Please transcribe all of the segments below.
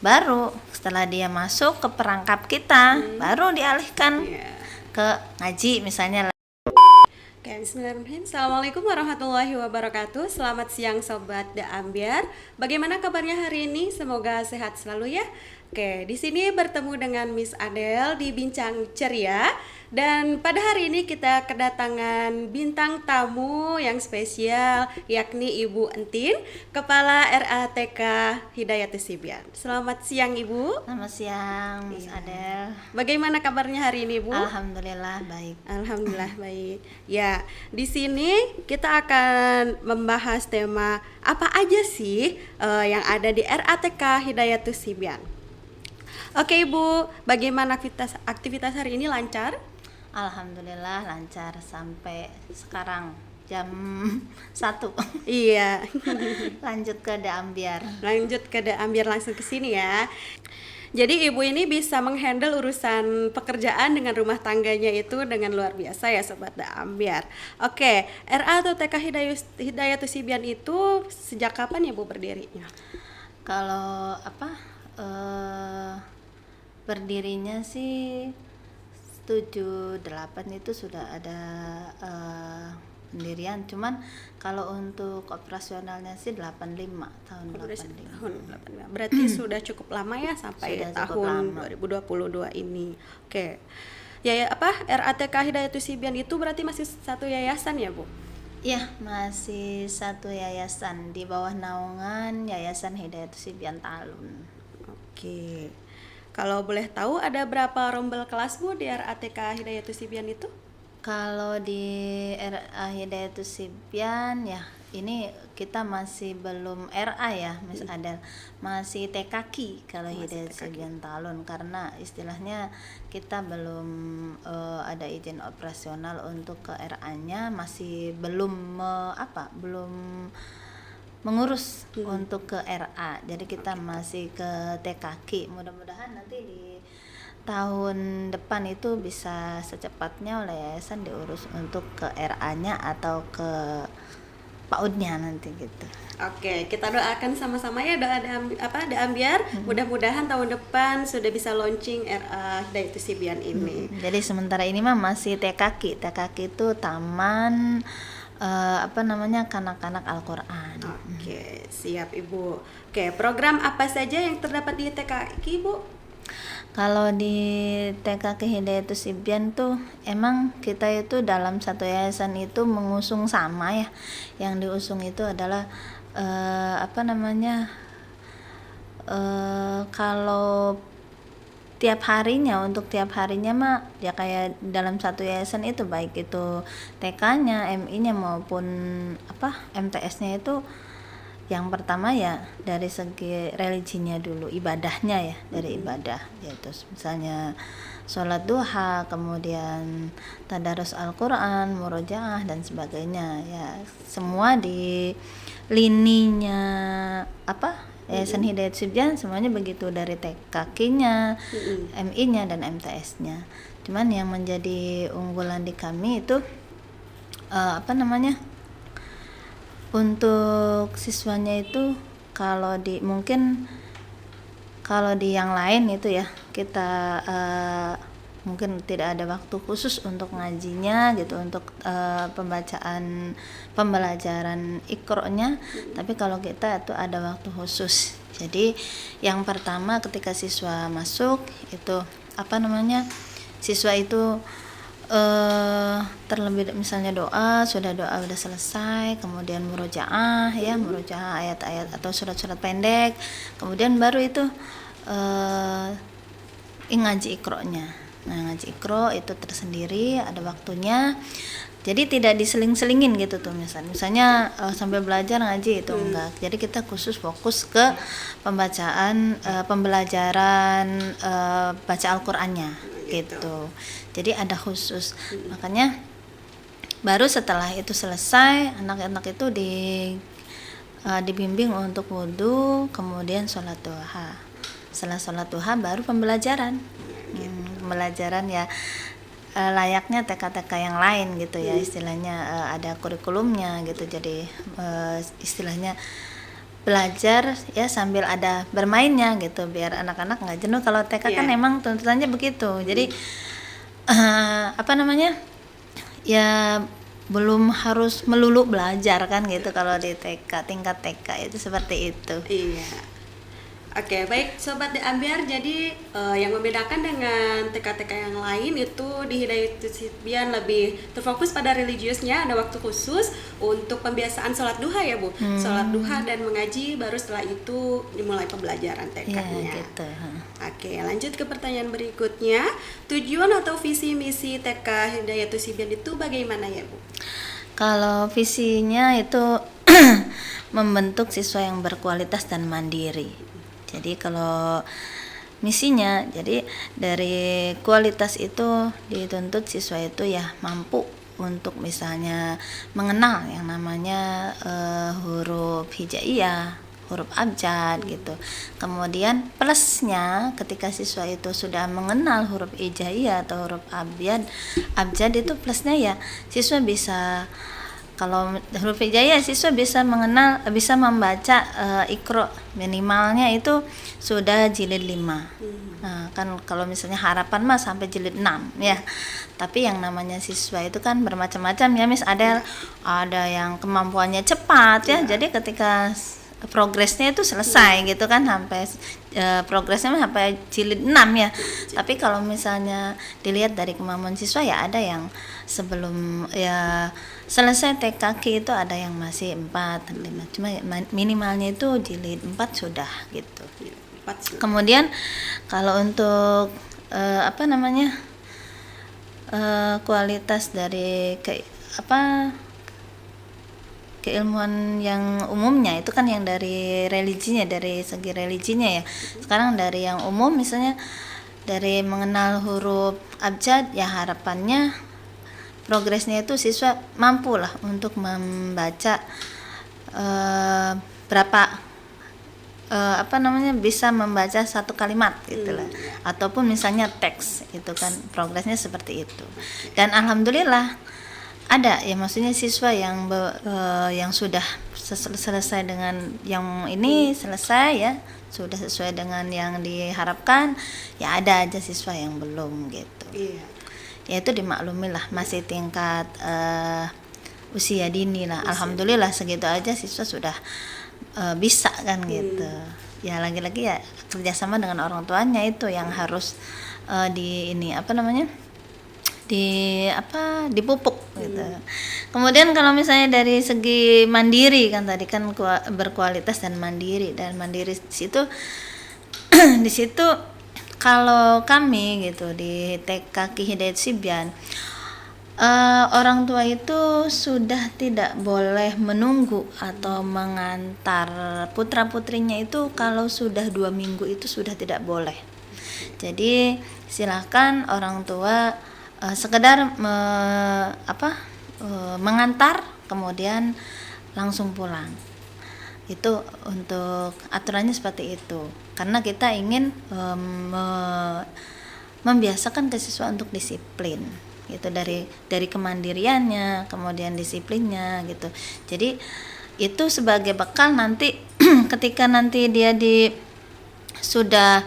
Baru setelah dia masuk ke perangkap kita, baru dialihkan ke ngaji misalnya. Oke, bismillahirrahmanirrahim. Assalamualaikum warahmatullahi wabarakatuh. Selamat siang Sobat Da Ambiar. Bagaimana kabarnya hari ini? Semoga sehat selalu ya. Oke, di sini bertemu dengan Miss Adel di Bincang Ceria. Dan pada hari ini kita kedatangan bintang tamu yang spesial, yakni Ibu Entin, Kepala RATK Hidayatus Sibian. Selamat siang Ibu. Selamat siang Miss Adel. Bagaimana kabarnya hari ini Bu? Alhamdulillah baik. Alhamdulillah baik. Ya, di sini kita akan membahas tema apa aja sih yang ada di RATK Hidayatus Sibian. Oke Ibu, bagaimana aktivitas hari ini lancar? Alhamdulillah lancar sampai sekarang jam 1. Iya. Lanjut ke Da Ambiar. Lanjut ke Da Ambiar, langsung ke sini ya. Jadi ibu ini bisa menghandle urusan pekerjaan dengan rumah tangganya itu dengan luar biasa ya Sobat Da Ambiar. Oke, RA atau TK Hidayatus Sibian itu sejak kapan ya Bu berdirinya? Kalau berdirinya sih 78 itu sudah ada pendirian, cuman kalau untuk operasionalnya sih 85 tahun 85. Tahun 85. Berarti sudah cukup lama ya sampai Sudah tahun lama. 2022 ini. Oke. RATK Hidayatus Sibian itu berarti masih satu yayasan ya, Bu? Iya, masih satu yayasan di bawah naungan Yayasan Hidayatus Sibian Talun. Oke. Kalau boleh tahu ada berapa rombel kelas Bu di RATK Hidayatus Sibian itu? Kalau di RA Hidayatus Sibian ya, ini kita masih belum RA ya, Miss Adel. Masih TKQ kalau Hidayatus Sibian Talun, karena istilahnya kita belum ada izin operasional untuk ke RA-nya, masih belum belum mengurus untuk ke RA. Jadi kita masih ke TKQ. Mudah-mudahan nanti di tahun depan itu bisa secepatnya oleh yayasan diurus untuk ke RA-nya atau ke PAUD-nya nanti gitu. Oke, kita doakan sama-sama ya Da Ambiar. Mudah-mudahan tahun depan sudah bisa launching RA Hidayatus Sibian ini. Jadi sementara ini mah masih TKQ. TKQ itu Taman kanak-kanak Al-Quran. Oke, siap Ibu. Oke, program apa saja yang terdapat di TKQ Bu? Kalau di TKQ Hidayatus Sibian tuh emang kita itu dalam satu yayasan itu mengusung sama ya. Yang diusung itu adalah kalau tiap harinya mah ya kayak dalam satu yayasan itu, baik itu TK-nya, MI-nya maupun MTS-nya itu, yang pertama ya dari segi religinya dulu, ibadahnya ya, dari ibadah yaitu misalnya sholat duha, kemudian tadarus Al-Quran, murojaah dan sebagainya ya, semua di lininya Yayasan Hidayatus Sibian semuanya begitu, dari TKQ-nya, MI-nya dan MTS-nya. Cuman yang menjadi unggulan di kami itu untuk siswanya itu, kalau di yang lain itu ya kita mungkin tidak ada waktu khusus untuk ngajinya gitu, untuk pembelajaran Iqra-nya, tapi kalau kita itu ada waktu khusus. Jadi yang pertama ketika siswa masuk itu siswa itu terlebih misalnya doa udah selesai, kemudian murojaah ayat-ayat atau surat-surat pendek, kemudian baru itu ngaji Iqra-nya. Nah, ngaji Iqra itu tersendiri, ada waktunya. Jadi tidak diseling-selingin gitu tuh, misalnya sambil belajar ngaji itu enggak. Jadi kita khusus fokus ke pembelajaran baca Al-Qur'annya gitu. Jadi ada khusus. Makanya baru setelah itu selesai, anak-anak itu dibimbing untuk wudu, kemudian sholat duha. Setelah sholat duha baru pembelajaran. Pembelajaran ya layaknya TK-TK yang lain gitu ya, istilahnya ada kurikulumnya gitu. Jadi istilahnya belajar ya sambil ada bermainnya gitu biar anak-anak nggak jenuh. Kalau TK kan Iya. emang tuntutannya begitu. Jadi apa namanya? Ya belum harus melulu belajar kan gitu kalau di TK, tingkat TK itu seperti itu. Iya. Oke, baik Sobat The Ambiar. Jadi yang membedakan dengan TK-TK yang lain itu di Hidayatul Sibyan lebih terfokus pada religiusnya, ada waktu khusus untuk pembiasaan sholat duha ya Bu. Sholat duha dan mengaji, baru setelah itu dimulai pembelajaran Ya TK-nya. gitu. Oke, lanjut ke pertanyaan berikutnya. Tujuan atau visi misi TK Hidayatul Sibyan itu bagaimana ya Bu? Kalau visinya itu membentuk siswa yang berkualitas dan mandiri. Jadi kalau misinya, jadi dari kualitas itu dituntut siswa itu ya mampu untuk misalnya mengenal yang namanya huruf hijaiyah, huruf abjad gitu. Kemudian plusnya ketika siswa itu sudah mengenal huruf hijaiyah atau huruf abjad itu plusnya ya siswa bisa, kalau huruf hijaiyah siswa bisa mengenal, bisa membaca Iqra minimalnya itu sudah jilid 5. Nah, kan kalau misalnya harapan mah sampai jilid 6 ya. Tapi yang namanya siswa itu kan bermacam-macam ya, Miss. Ada yang kemampuannya cepat ya. Jadi ketika progresnya itu selesai gitu kan sampai progresnya sampai jilid 6 ya. Tapi kalau misalnya dilihat dari kemampuan siswa ya ada yang sebelum ya selesai TKK itu ada yang masih 4, 5. Cuma minimalnya itu jilid 4 sudah gitu. Kemudian kalau untuk apa namanya? Kualitas dari keilmuan yang umumnya itu kan yang dari religinya, dari segi religinya ya. Sekarang dari yang umum misalnya dari mengenal huruf abjad ya harapannya progresnya itu siswa mampu lah untuk membaca berapa bisa membaca satu kalimat gitulah, ataupun misalnya teks itu kan progresnya seperti itu. Dan alhamdulillah ada ya, maksudnya siswa yang sudah selesai dengan yang ini selesai ya, sudah sesuai dengan yang diharapkan ya, ada aja siswa yang belum gitu. Iya. Ya itu dimaklumi lah, masih tingkat usia dini lah. Alhamdulillah segitu aja siswa sudah bisa kan gitu. Ya lagi-lagi ya kerjasama dengan orang tuanya itu yang harus dipupuk gitu. Kemudian kalau misalnya dari segi mandiri kan tadi kan berkualitas dan mandiri di situ di situ kalau kami gitu di TK Ki Hidayat Sibyan, orang tua itu sudah tidak boleh menunggu atau mengantar putra putrinya itu kalau sudah 2 minggu itu sudah tidak boleh. Jadi silakan orang tua sekedar mengantar kemudian langsung pulang. Itu untuk aturannya seperti itu, karena kita ingin membiasakan ke siswa untuk disiplin gitu, dari kemandiriannya kemudian disiplinnya gitu. Jadi itu sebagai bekal nanti ketika nanti dia sudah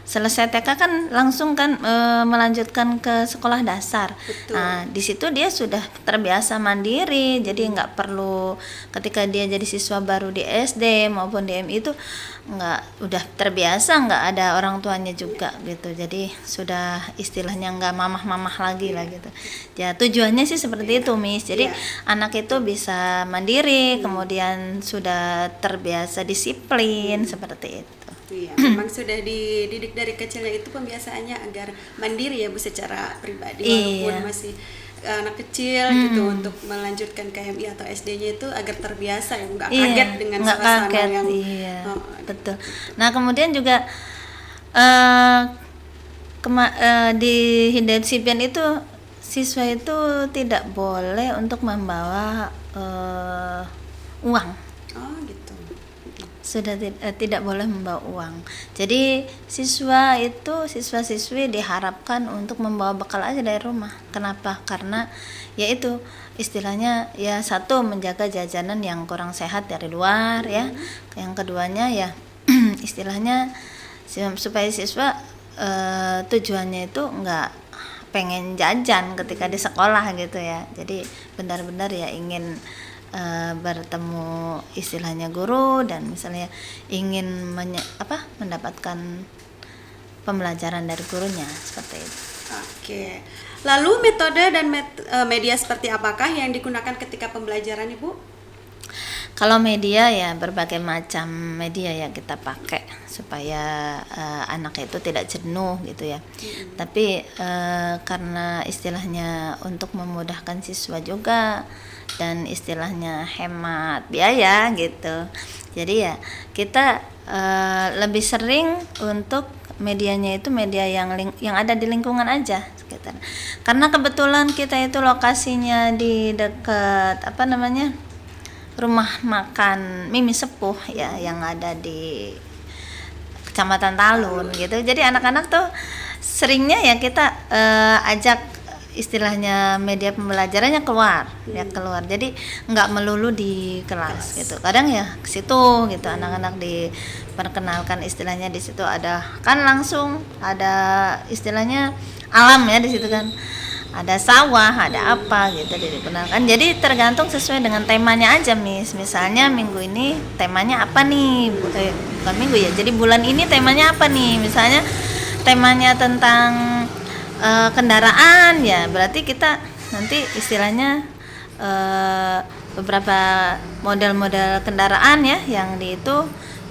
selesai TK kan langsung kan melanjutkan ke sekolah dasar. Betul. Nah di situ dia sudah terbiasa mandiri, jadi nggak perlu ketika dia jadi siswa baru di SD maupun di MI itu udah terbiasa, nggak ada orang tuanya juga gitu. Jadi sudah istilahnya nggak mamah-mamah lagi lah gitu. Ya tujuannya sih seperti itu, Miss. Jadi anak itu bisa mandiri, kemudian sudah terbiasa disiplin seperti itu. Iya, memang sudah dididik dari kecilnya itu pembiasaannya agar mandiri ya Bu secara pribadi, walaupun masih anak kecil gitu, untuk melanjutkan ke MI atau SD-nya itu agar terbiasa ya, nggak kaget dengan suasana yang betul. Nah kemudian juga di Hidayat Sibyan itu siswa itu tidak boleh untuk membawa uang. Oh gitu. tidak boleh membawa uang. Jadi siswa-siswi diharapkan untuk membawa bekal aja dari rumah. Kenapa? Karena yaitu istilahnya ya, satu, menjaga jajanan yang kurang sehat dari luar ya. Yang keduanya ya istilahnya supaya siswa tujuannya itu nggak pengen jajan ketika di sekolah gitu ya. Jadi benar-benar ya ingin bertemu istilahnya guru, dan misalnya ingin mendapatkan pembelajaran dari gurunya, seperti itu. Oke. Lalu metode dan media seperti apakah yang digunakan ketika pembelajaran, Ibu? Kalau media ya berbagai macam media ya kita pakai supaya anak itu tidak jenuh gitu ya. Tapi karena istilahnya untuk memudahkan siswa juga dan istilahnya hemat biaya gitu. Jadi ya kita lebih sering untuk medianya itu media yang ada di lingkungan aja sekitar. Karena kebetulan kita itu lokasinya di dekat rumah makan Mimi Sepuh ya, yang ada di Kecamatan Talun gitu. Jadi anak-anak tuh seringnya ya kita ajak istilahnya media pembelajarannya keluar. Jadi nggak melulu di kelas gitu. Kadang ya ke situ gitu, anak-anak diperkenalkan istilahnya di situ ada langsung ada istilahnya alam ya di situ kan. Ada sawah, ada apa gitu dikenalkan. Jadi tergantung sesuai dengan temanya aja, misalnya minggu ini temanya apa nih, bukan minggu ya, jadi bulan ini temanya apa nih, misalnya temanya tentang kendaraan ya, berarti kita nanti istilahnya beberapa model-model kendaraan ya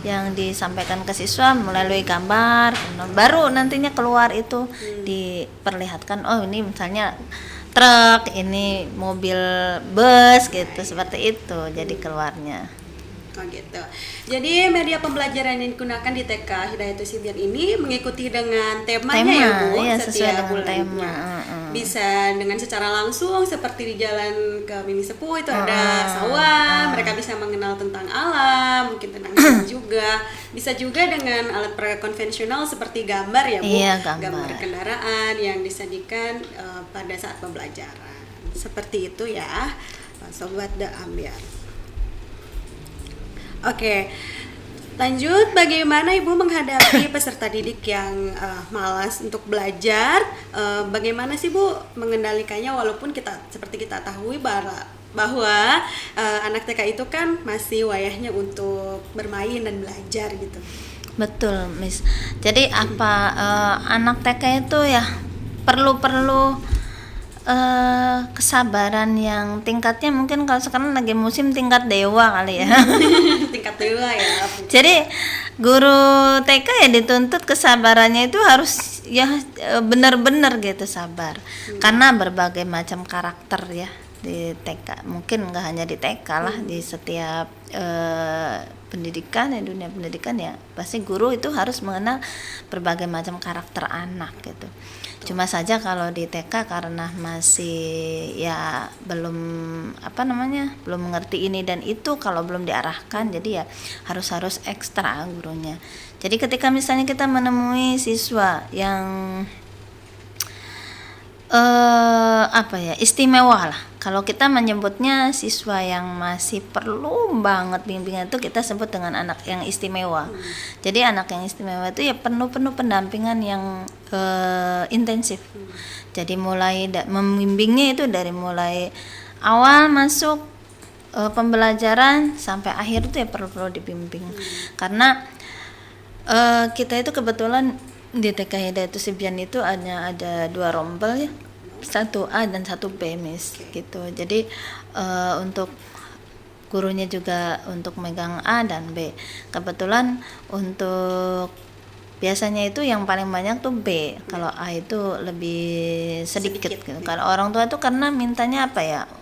yang disampaikan ke siswa melalui gambar, baru nantinya keluar itu diperlihatkan, oh ini misalnya truk, ini mobil bus gitu, seperti itu jadi keluarnya. Oh gitu. Jadi media pembelajaran yang digunakan di TK Hidayatul Sibyan ini mengikuti dengan temanya ya Bu, ya, setiap bulannya. Tema. Bisa dengan secara langsung seperti di jalan ke Mimi Sepuh itu ada sawah, mereka bisa mengenal tentang alam, mungkin tentang juga. Bisa juga dengan alat peraga konvensional seperti gambar ya Bu, iya, gambar kendaraan yang disajikan pada saat pembelajaran. Seperti itu ya, Sobat The Ambyar. Oke, lanjut, bagaimana Ibu menghadapi peserta didik yang malas untuk belajar? Bagaimana sih Bu mengendalikannya, walaupun seperti kita tahu bahwa anak TK itu kan masih wayahnya untuk bermain dan belajar gitu. Betul, Miss. Jadi anak TK itu ya perlu kesabaran yang tingkatnya mungkin kalau sekarang lagi musim tingkat dewa kali ya. Tingkat dewa ya. Jadi guru TK ya dituntut kesabarannya itu harus ya benar-benar gitu sabar. Karena berbagai macam karakter ya di TK. Mungkin nggak hanya di TK lah, di setiap pendidikan ya, dunia pendidikan ya pasti guru itu harus mengenal berbagai macam karakter anak gitu. Cuma saja kalau di TK karena masih ya belum belum mengerti ini dan itu, kalau belum diarahkan jadi ya harus ekstra gurunya. Jadi ketika misalnya kita menemui siswa yang istimewa lah, kalau kita menyebutnya siswa yang masih perlu banget bimbingan itu kita sebut dengan anak yang istimewa. Jadi anak yang istimewa itu ya penuh pendampingan yang intensif. Jadi mulai membimbingnya itu dari mulai awal masuk pembelajaran sampai akhir itu ya perlu dibimbing. Karena kita itu kebetulan di TK Hidayatul Sibyan itu ada 2 rombel ya, 1A dan 1B gitu. Jadi untuk gurunya juga untuk megang A dan B. Kebetulan untuk biasanya itu yang paling banyak tuh B, kalau A itu lebih sedikit gitu. Kalau orang tua tuh karena mintanya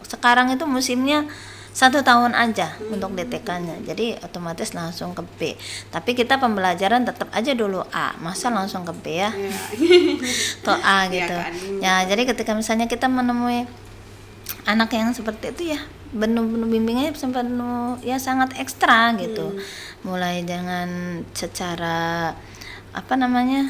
sekarang itu musimnya 1 tahun aja untuk DTK-nya, jadi otomatis langsung ke B. Tapi kita pembelajaran tetap aja dulu A, masa langsung ke B ya, ke A gitu. Ya, jadi ketika misalnya kita menemui anak yang seperti itu ya, penuh bimbingnya sampai penuh ya sangat ekstra gitu. mulai dengan secara apa namanya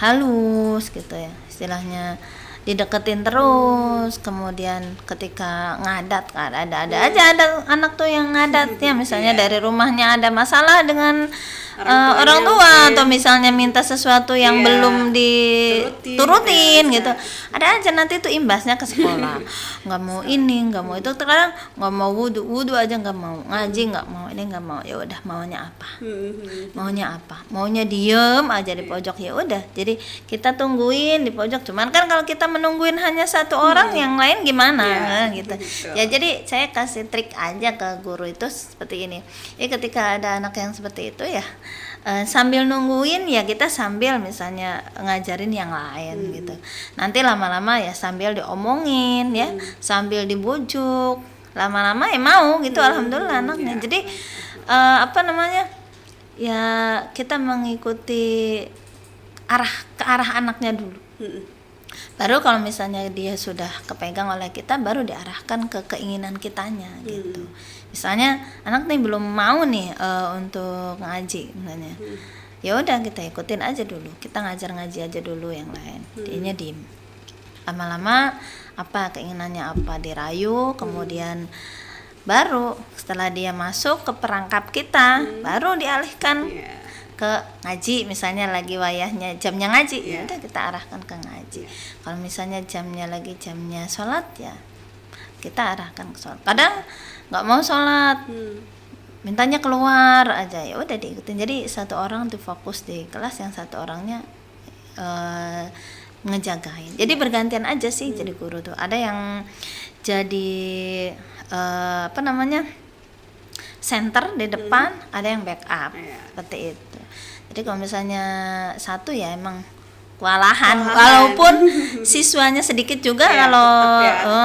halus gitu ya, istilahnya dideketin terus, kemudian ketika ngadat kan ada anak tuh yang ngadat ya, misalnya dari rumahnya ada masalah dengan orang tua atau misalnya minta sesuatu yang belum diturutin gitu, ada aja nanti tuh imbasnya ke sekolah. Nggak mau ini, nggak mau itu, terkadang nggak mau wudhu aja nggak mau, ngaji nggak mau, ini nggak mau. Ya udah, maunya apa, maunya diem aja di pojok. Ya udah, jadi kita tungguin di pojok. Cuman kan kalau kita menungguin hanya satu orang, yang lain gimana gitu. Ya jadi saya kasih trik aja ke guru itu seperti ini ya, ketika ada anak yang seperti itu ya, sambil nungguin ya kita sambil misalnya ngajarin yang lain gitu. Nanti lama-lama ya sambil diomongin ya, sambil dibujuk, lama-lama ya mau gitu. Alhamdulillah anaknya. Jadi apa namanya ya, kita mengikuti ke arah anaknya dulu. Baru kalau misalnya dia sudah kepegang oleh kita, baru diarahkan ke keinginan kitanya gitu. Misalnya anak nih belum mau nih untuk ngaji misalnya, ya udah kita ikutin aja dulu, kita ngaji aja dulu yang lain, dianya diem. Lama-lama apa keinginannya apa dirayu, kemudian baru setelah dia masuk ke perangkap kita, baru dialihkan ke ngaji. Misalnya lagi wayahnya jamnya ngaji, ya udah kita arahkan ke ngaji. Kalau misalnya jamnya sholat, ya kita arahkan ke sholat. Kadang nggak mau sholat, mintanya keluar aja, ya udah diikutin. Jadi satu orang tuh fokus di kelas, yang satu orangnya ngejagain. Jadi bergantian aja sih jadi guru tuh. Ada yang jadi apa namanya center di depan, ada yang backup seperti itu. Jadi kalau misalnya satu ya emang kewalahan. Walaupun siswanya sedikit juga, kalau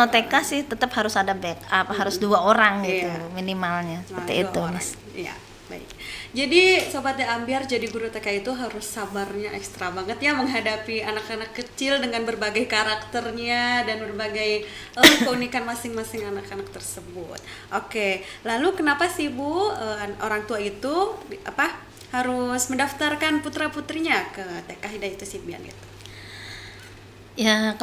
TK sih tetap harus ada backup, harus 2 orang gitu minimalnya, seperti itu Mas. Iya, baik. Jadi Sobat Da Ambiar, jadi guru TK itu harus sabarnya ekstra banget ya menghadapi anak-anak kecil dengan berbagai karakternya dan berbagai keunikan masing-masing anak-anak tersebut. Oke, lalu kenapa sih Bu orang tua itu harus mendaftarkan putra-putrinya ke TK Hidayatul Sibyan gitu? Ya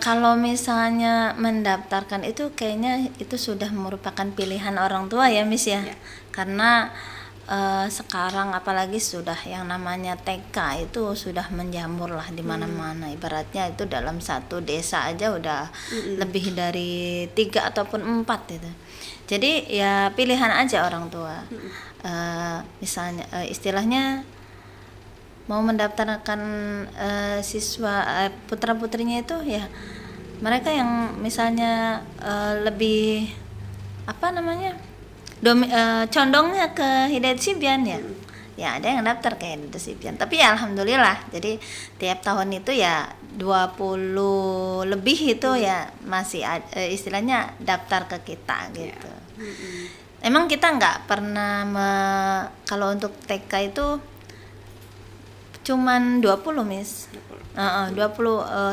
kalau misalnya mendaftarkan itu kayaknya itu sudah merupakan pilihan orang tua ya Miss ya. Karena sekarang apalagi sudah yang namanya TK itu sudah menjamur lah di mana-mana. Ibaratnya itu dalam satu desa aja udah lebih dari 3 ataupun 4 gitu. Jadi ya pilihan aja orang tua. Misalnya istilahnya mau mendaftarkan siswa putra-putrinya itu ya mereka yang misalnya lebih apa namanya condongnya ke Hidayatul Sibyan ya. Ya ada yang daftar ke Hidayatul Sibyan. Tapi ya alhamdulillah, jadi tiap tahun itu ya 20 lebih itu ya masih istilahnya daftar ke kita gitu. Emang kita nggak pernah kalau untuk TK itu cuman 20 Miss. 20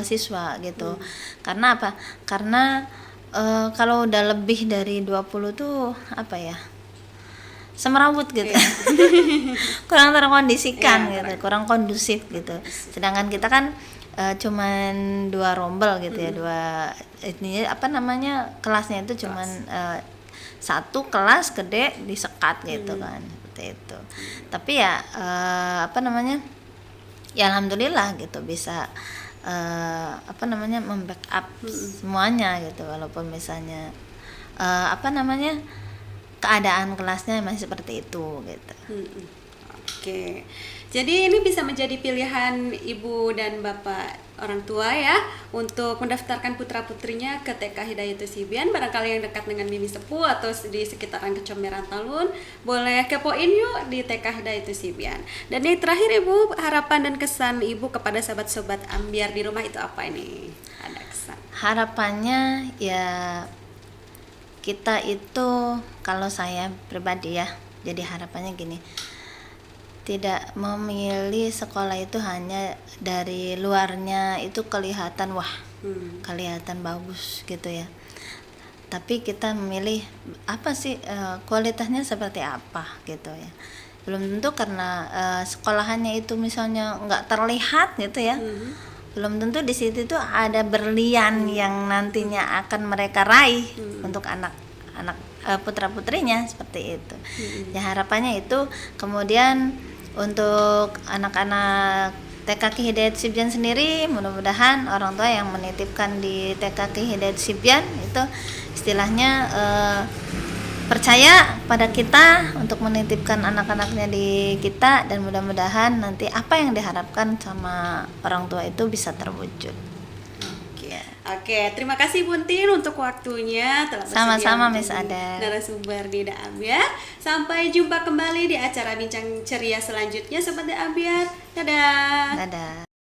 siswa gitu. Karena apa? Karena kalau udah lebih dari 20 tuh apa ya? Semerawut gitu. Kurang terkondisikan gitu, kurang kondusif gitu. Sedangkan kita kan cuman 2 rombel gitu ya, 2 ini apa namanya? Kelasnya itu cuman 1 kelas gede disekat gitu kan, seperti itu. Tapi ya apa namanya? Ya alhamdulillah gitu bisa apa namanya membackup semuanya gitu, walaupun misalnya apa namanya keadaan kelasnya masih seperti itu gitu. Oke. Jadi ini bisa menjadi pilihan ibu dan bapak orang tua ya untuk mendaftarkan putra-putrinya ke TK Hidayatul Sibyan. Barangkali yang dekat dengan Mimi Sepuh atau di sekitaran Kecomberan Talun, boleh kepoin yuk di TK Hidayatul Sibyan. Dan yang terakhir Ibu, harapan dan kesan Ibu kepada sahabat-sobat Ambiar di rumah itu apa ini? Ada kesan? Harapannya ya kita itu, kalau saya pribadi ya, jadi harapannya gini, tidak memilih sekolah itu hanya dari luarnya itu kelihatan kelihatan bagus gitu ya, tapi kita memilih apa sih kualitasnya seperti apa gitu ya. Belum tentu karena sekolahannya itu misalnya nggak terlihat gitu ya, belum tentu di situ tuh ada berlian yang nantinya akan mereka raih untuk anak-anak putra putrinya seperti itu. Ya harapannya itu. Kemudian untuk anak-anak TK Ki Hidayat Sibjan sendiri, mudah-mudahan orang tua yang menitipkan di TK Ki Hidayat Sibjan itu istilahnya percaya pada kita untuk menitipkan anak-anaknya di kita, dan mudah-mudahan nanti apa yang diharapkan sama orang tua itu bisa terwujud. Oke, terima kasih Buntin untuk waktunya telah bersedia Sama-sama, menjadi Miss Ada. narasumber di Da Ambiar. Sampai jumpa kembali di acara Bincang Ceria selanjutnya Sobat Da Ambiar. Dadah. Dadah.